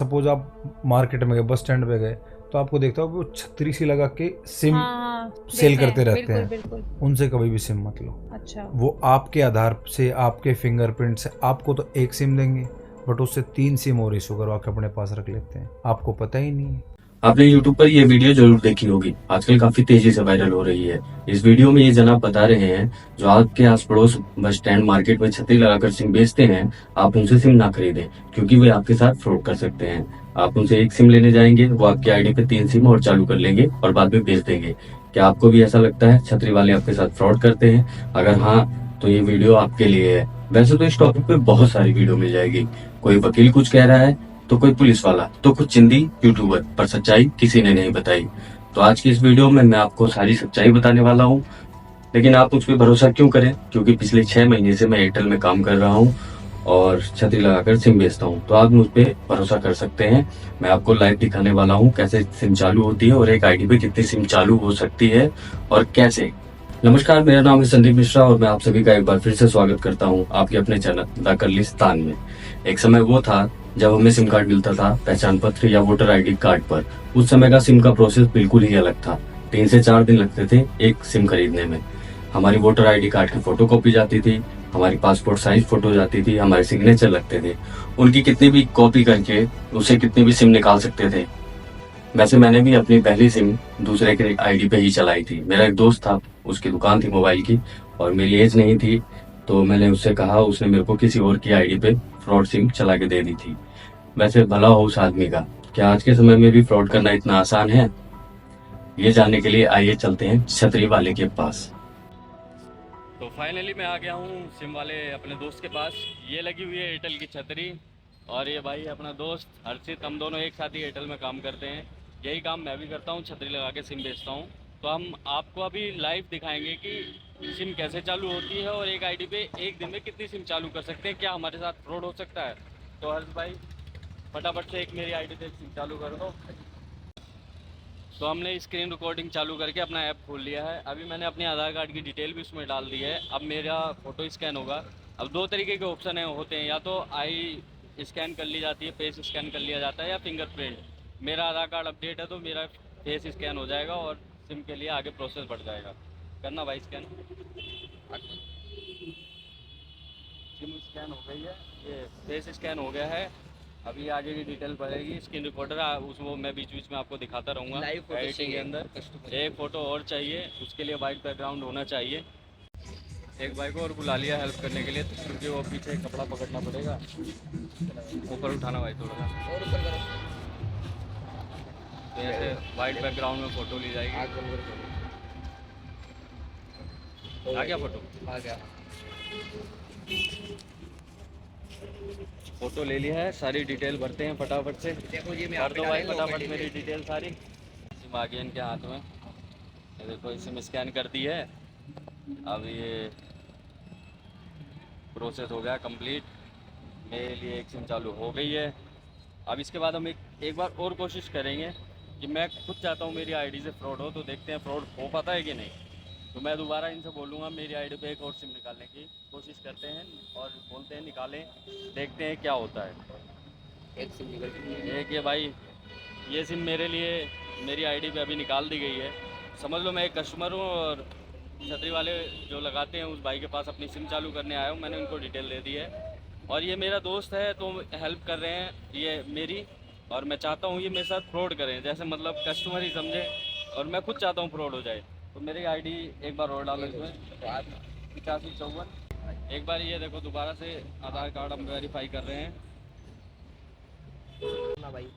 Suppose आप market में गए, बस स्टैंड पे गए, तो आपको देखता हो वो छतरी सी लगा के सिम हाँ, सेल देते करते हैं, रहते बिल्कुल हैं। बिल्कुल। उनसे कभी भी सिम मत लो। अच्छा। वो आपके आधार से, आपके फिंगरप्रिंट से आपको तो एक सिम देंगे, बट उससे 3 सिम और इशू करवा के अपने पास रख लेते हैं, आपको पता ही नहीं है। आपने YouTube पर ये वीडियो जरूर देखी होगी, आजकल काफी तेजी से वायरल हो रही है। इस वीडियो में ये जनाब बता रहे हैं, जो आपके आस पड़ोस बस स्टैंड मार्केट में छतरी लगाकर सिम बेचते हैं, आप उनसे सिम ना खरीदें, क्योंकि वे आपके साथ फ्रॉड कर सकते हैं। आप उनसे एक सिम लेने जाएंगे, वो आपकी आईडी पे 3 सिम और चालू कर लेंगे और बाद में बेच देंगे। क्या आपको भी ऐसा लगता है छतरी वाले आपके साथ फ्रॉड करते हैं? अगर हाँ, तो ये वीडियो आपके लिए है। वैसे तो इस टॉपिक पे बहुत सारी वीडियो मिल जाएगी। कोई वकील कुछ कह रहा है, तो कोई पुलिस वाला, तो कुछ चिंदी यूट्यूबर, पर सच्चाई किसी ने नहीं बताई। तो आज की इस वीडियो में मैं आपको सारी सच्चाई बताने वाला हूँ। लेकिन आप मुझ पर भरोसा क्यों करें, क्योंकि पिछले 6 महीने से मैं एयरटेल में काम कर रहा हूँ और छतरी लगाकर सिम बेचता हूँ, तो आप मुझ पर भरोसा कर सकते हैं। मैं आपको लाइव दिखाने वाला हूँ कैसे सिम चालू होती है और एक आईडी पे कितनी सिम चालू हो सकती है और कैसे। नमस्कार, मेरा नाम है संदीप मिश्रा और मैं आप सभी का एक बार फिर से स्वागत करता हूँ आपके अपने चैनल द करलिस्तान में। एक समय वो था जब हमें सिम कार्ड मिलता था पहचान पत्र या वोटर आईडी कार्ड पर। उस समय का सिम का प्रोसेस बिल्कुल ही अलग था। 3 से 4 दिन लगते थे एक सिम खरीदने में। हमारी वोटर आईडी कार्ड की फोटो कॉपी जाती थी, हमारी पासपोर्ट साइज फोटो जाती थी, हमारे सिग्नेचर लगते थे। उनकी कितनी भी कॉपी करके उसे कितनी भी सिम निकाल सकते थे। वैसे मैंने भी अपनी पहली सिम दूसरे के आईडी पे ही चलाई थी। मेरा एक दोस्त था, उसकी दुकान थी मोबाइल की और मेरी एज नहीं थी, तो मैंने उससे कहा, उसने मेरे को किसी और की आईडी पे फ्रॉड सिम चला के दे दी थी। वैसे भला हो उस आदमी का। क्या आज के समय में भी फ्रॉड करना इतना आसान है? ये जानने के लिए आइए चलते हैं छतरी वाले के पास। तो फाइनली मैं आ गया हूँ सिम वाले अपने दोस्त के पास। ये लगी हुई है एयरटेल की छतरी और ये भाई अपना दोस्त हर्षित, हम दोनों एक साथ ही एयरटेल में काम करते हैं। यही काम मैं भी करता हूँ, छतरी लगा के सिम बेचता हूँ। तो हम आपको अभी लाइव दिखाएंगे कि सिम कैसे चालू होती है और एक आईडी पे एक दिन में कितनी सिम चालू कर सकते हैं। क्या हमारे साथ फ्रॉड हो सकता है? तो हर्ष भाई फटाफट से एक मेरी आईडी पे सिम चालू कर दो। तो हमने स्क्रीन रिकॉर्डिंग चालू करके अपना ऐप खोल लिया है। अभी मैंने अपने आधार कार्ड की डिटेल भी उसमें डाल दी है। अब मेरा फ़ोटो स्कैन होगा। अब 2 तरीके के ऑप्शन है होते हैं, या तो आई स्कैन कर ली जाती है, फेस स्कैन कर लिया जाता है, या फिंगरप्रिंट। मेरा आधार कार्ड अपडेट है तो मेरा फेस स्कैन हो जाएगा और सिम के लिए आगे प्रोसेस बढ़ जाएगा। करना भाई स्कैन। सिम स्कैन हो गई है, ये फेस स्कैन हो गया है। अभी आगे की डिटेल पड़ेगी। स्क्रीन रिकॉर्डर उस वो मैं बीच बीच में आपको दिखाता रहूँगा एडिटिंग के अंदर। एक फ़ोटो और चाहिए, उसके लिए वाइट बैकग्राउंड होना चाहिए। एक भाई को और बुला लिया हेल्प करने के लिए, तो क्योंकि वो पीछे कपड़ा पकड़ना पड़ेगा। ऊपर उठाना भाई थोड़ा सा और ऊपर करो। तो ऐसे वाइट बैकग्राउंड में फ़ोटो ली जाएगी। आ गया फ़ोटो? आ गया। फोटो ले लिया है, सारी डिटेल भरते हैं फटाफट से। देखो ये भर दो भाई फटाफट मेरी डिटेल सारी। सिम आ गई इनके हाथ में। ये देखो सिम स्कैन कर दी है। अब ये प्रोसेस हो गया कंप्लीट। मेरे लिए एक सिम चालू हो गई है। अब इसके बाद हम एक बार और कोशिश करेंगे कि मैं खुद चाहता हूँ मेरी आईडी से फ्रॉड हो, तो देखते हैं फ्रॉड हो पाता है कि नहीं। तो मैं दोबारा इनसे बोलूँगा मेरी आईडी पे एक और सिम निकालने की कोशिश करते हैं और बोलते हैं निकालें, देखते हैं क्या होता है। एक सिम निकल एक ये भाई, ये सिम मेरे लिए मेरी आईडी पे अभी निकाल दी गई है। समझ लो मैं एक कस्टमर हूँ और छतरी वाले जो लगाते हैं उस भाई के पास अपनी सिम चालू करने आया हूँ। मैंने उनको डिटेल दे दी है और ये मेरा दोस्त है तो हेल्प कर रहे हैं ये मेरी। और मैं चाहता हूँ ये मेरे साथ फ्रॉड करें, जैसे मतलब कस्टमर ही समझे, और मैं खुद चाहता हूँ फ्रॉड हो जाए। तो मेरी आईडी एक बार और डालो इसमें 8554। एक बार ये देखो दोबारा से आधार कार्ड हम वेरीफाई कर रहे हैं ना भाई।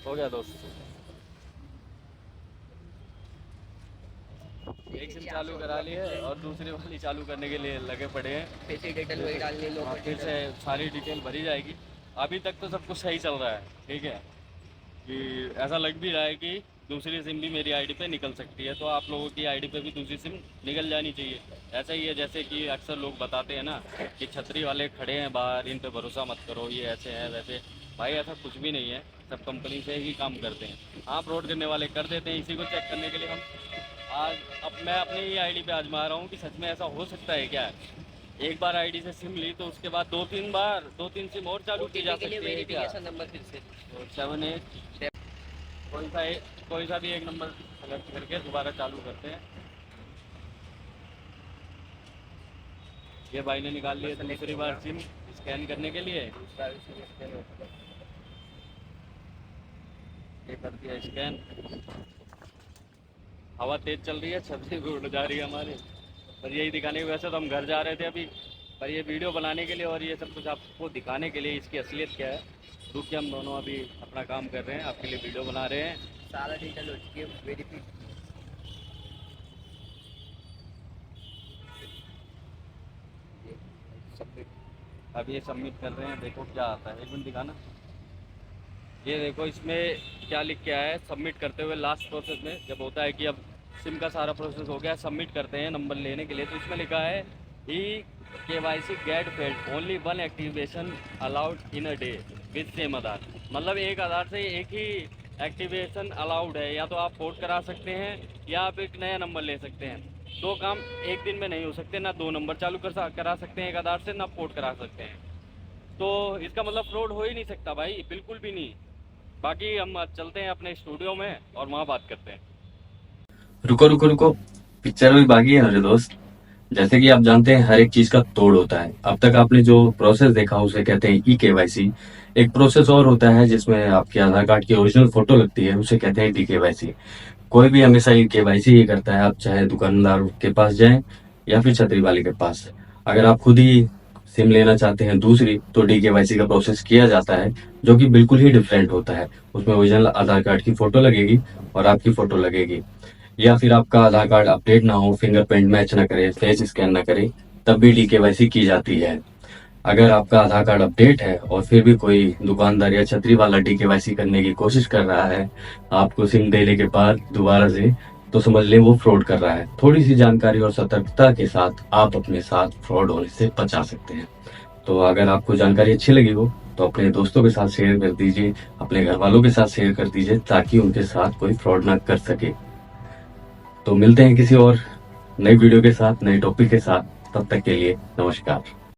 हो गया दोस्त, एक सिम चालू करा ली है और दूसरी वाली चालू करने के लिए लगे पड़े हैं। फिर डिटेल वही डालनी लो, फिर से सारी डिटेल भरी जाएगी। अभी तक तो सब कुछ सही चल रहा है, ठीक है, कि ऐसा लग भी रहा है कि दूसरी सिम भी मेरी आईडी पे निकल सकती है। तो आप लोगों की आईडी पे भी दूसरी सिम निकल जानी चाहिए। ऐसा ही है जैसे कि अक्सर लोग बताते हैं ना कि छतरी वाले खड़े हैं बाहर, इन पे भरोसा मत करो, ये ऐसे हैं वैसे। भाई ऐसा कुछ भी नहीं है, सब कंपनी से ही काम करते हैं। हाँ, फ्रॉड करने वाले कर देते हैं। इसी को चेक करने के लिए हम आज मैं अपनी ही आईडी पे आजमा रहा हूँ कि सच में ऐसा हो सकता है क्या, एक बार आईडी से सिम ली तो उसके बाद दो तीन सिम और चालू की जा के लिए सकती है क्या? वेरिफिकेशन नंबर फिर से 78 कोई सा भी एक नंबर सेलेक्ट करके दोबारा चालू करते हैं। ये भाई ने निकाल लिए दूसरी बार सिम स्कैन करने के लिए। ये कर दिया स्कैन। हवा तेज चल रही है, छतरी भी उड़ जा रही है हमारी, पर यही दिखाने की वजह से तो हम घर जा रहे थे अभी, पर ये वीडियो बनाने के लिए और ये सब कुछ आपको दिखाने के लिए इसकी असलियत क्या है। रुकिए, हम दोनों अभी अपना काम कर रहे हैं, आपके लिए वीडियो बना रहे हैं। सारा डिटेल हो चुकी है वेरीफाई। अब ये सबमिट कर रहे हैं, देखो क्या आता है। एक मिनट दिखाना। ये देखो इसमें क्या लिख के आया है। सबमिट करते हुए लास्ट प्रोसेस में जब होता है कि अब सिम का सारा प्रोसेस हो गया, सबमिट करते हैं नंबर लेने के लिए, तो इसमें लिखा है ही KYC get failed, only one activation allowed in a day with same Aadhaar. मतलब एक आधार से एक ही एक्टिवेशन अलाउड है, या तो आप पोर्ट करा सकते हैं या आप एक नया नंबर ले सकते हैं। दो काम एक दिन में नहीं हो सकते, ना दो नंबर चालू करा सकते हैं एक आधार से, ना पोर्ट करा सकते हैं। तो इसका मतलब फ्रॉड हो ही नहीं सकता भाई, बिल्कुल भी नहीं। बाकी हम चलते हैं अपने स्टूडियो में और वहाँ बात करते हैं। रुको रुको रुको, पिक्चर भी बाकी है मेरे दोस्त। जैसे कि आप जानते हैं हर एक चीज का तोड़ होता है। अब तक आपने जो प्रोसेस देखा उसे कहते हैं eKYC। एक प्रोसेस और होता है जिसमें आपके आधार कार्ड की ओरिजिनल फोटो लगती है, उसे कहते हैं DKYC। कोई भी हमेशा eKYC ही करता है, आप चाहे दुकानदार के पास जाएं या फिर छतरी वाले के पास। अगर आप खुद ही सिम लेना चाहते हैं दूसरी, तो DKYC का प्रोसेस किया जाता है, जो कि बिल्कुल ही डिफरेंट होता है। उसमें ओरिजिनल आधार कार्ड की फोटो लगेगी और आपकी फोटो लगेगी, या फिर आपका आधार कार्ड अपडेट ना हो, फिंगरप्रिंट मैच ना करे, फेस स्कैन ना करे, तब भी DKYC की जाती है। अगर आपका आधार कार्ड अपडेट है और फिर भी कोई दुकानदार या छतरी वाला DKYC करने की कोशिश कर रहा है आपको सिम देने के बाद दोबारा से, तो समझ लें वो फ्रॉड कर रहा है। थोड़ी सी जानकारी और सतर्कता के साथ आप अपने साथ फ्रॉड होने से बचा सकते हैं। तो अगर आपको जानकारी अच्छी लगी हो तो अपने दोस्तों के साथ शेयर कर दीजिए, अपने घर वालों के साथ शेयर कर दीजिए, ताकि उनके साथ कोई फ्रॉड ना कर सके। तो मिलते हैं किसी और नई वीडियो के साथ, नए टॉपिक के साथ। तब तक के लिए नमस्कार।